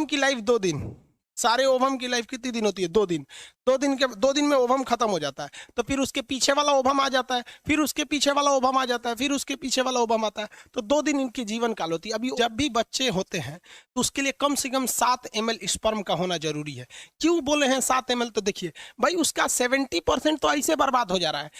Ovum की life 2 दिन, सारे ओवम की लाइफ कितनी दिन होती है? 2 दिन। 2 दिन में ओवम खत्म हो जाता है, तो फिर उसके पीछे वाला ओवम आ जाता है, फिर उसके पीछे वाला ओवम आ जाता है, फिर उसके पीछे वाला ओवम आता है, तो 2 दिन इनकी जीवन काल होती है। अभी जब भी बच्चे होते हैं तो उसके लिए कम से कम 7 ml स्पर्म का होना जरूरी है। क्यों बोले हैं 7 ml? तो देखिए भाई, उसका 70% तो ऐसे बर्बाद हो जा रहा है,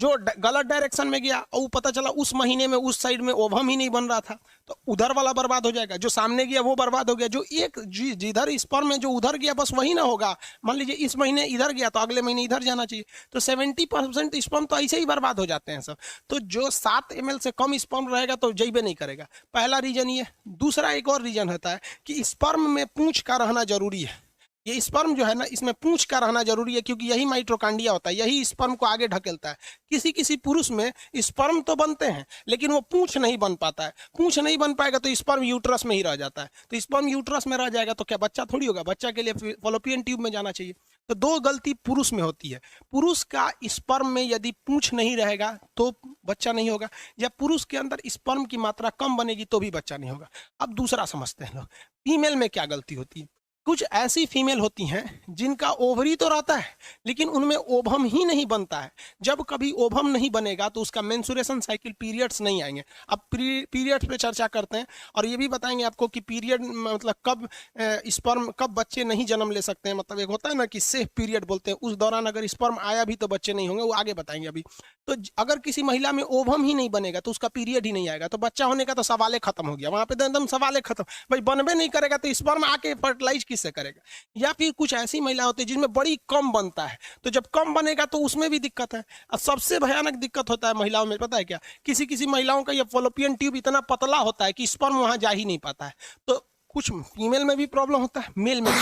जो गलत डायरेक्शन में गया और पता चला उस महीने में उस साइड में ओवम ही नहीं बन रहा था, तो उधर वाला बर्बाद हो जाएगा। जो सामने गया वो बर्बाद हो गया, जो एक जिधर स्पर्म में जो उधर गया बस वही ना होगा। मान लीजिए इस महीने इधर गया तो अगले महीने इधर जाना चाहिए, तो 70% स्पर्म तो ऐसे ही बर्बाद हो जाते हैं सब। तो जो 7 ml से कम स्पर्म रहेगा तो जैबे नहीं करेगा, पहला रीजन ये। दूसरा एक और रीजन होता है कि स्पर्म में पूंछ का रहना जरूरी है। ये स्पर्म जो है ना, इसमें पूंछ का रहना जरूरी है, क्योंकि यही माइटोकांड्रिया होता है, यही स्पर्म को आगे ढकेलता है। किसी किसी पुरुष में स्पर्म तो बनते हैं लेकिन वो पूंछ नहीं बन पाता है। पूंछ नहीं बन पाएगा तो स्पर्म यूट्रस में ही रह जाता है, तो स्पर्म यूट्रस में रह जाएगा तो क्या बच्चा थोड़ी होगा? बच्चा के लिए फॉलोपियन ट्यूब में जाना चाहिए। तो 2 गलती पुरुष में होती है। पुरुष का स्पर्म में यदि पूंछ नहीं रहेगा तो बच्चा नहीं होगा, या पुरुष के अंदर स्पर्म की मात्रा कम बनेगी तो भी बच्चा नहीं होगा। अब दूसरा समझते हैं लोग, फीमेल में क्या गलती होती है। कुछ ऐसी फीमेल होती हैं जिनका ओवरी तो रहता है लेकिन उनमें ओवम ही नहीं बनता है। जब कभी ओवम नहीं बनेगा तो उसका मेंस्ट्रुएशन साइकिल, पीरियड्स नहीं आएंगे। अब पीरियड्स पे चर्चा करते हैं और ये भी बताएंगे आपको कि पीरियड मतलब कब स्पर्म, कब बच्चे नहीं जन्म ले सकते हैं। मतलब एक होता है ना कि सेफ पीरियड बोलते हैं, उस दौरान अगर स्पर्म आया भी तो बच्चे नहीं होंगे, वो आगे बताएंगे अभी। तो अगर किसी महिला में ओवम ही नहीं बनेगा तो उसका पीरियड ही नहीं आएगा, तो बच्चा होने का तो सवाल खत्म हो गया। वहां पे एकदम सवाल खत्म, भाई बनबे नहीं करेगा तो स्पर्म आके फर्टिलाइज किससे करेगा। या फिर कुछ ऐसी महिला होती है जिनमें बड़ी कम बनता है, तो जब कम बनेगा तो उसमें भी दिक्कत है। और सबसे भयानक दिक्कत होता है महिलाओं में, पता है क्या? किसी किसी महिलाओं का ये फॉलोपियन ट्यूब इतना पतला होता है कि स्पर्म वहां जा ही नहीं पाता है। तो कुछ फीमेल में भी प्रॉब्लम होता है, मेल में भी।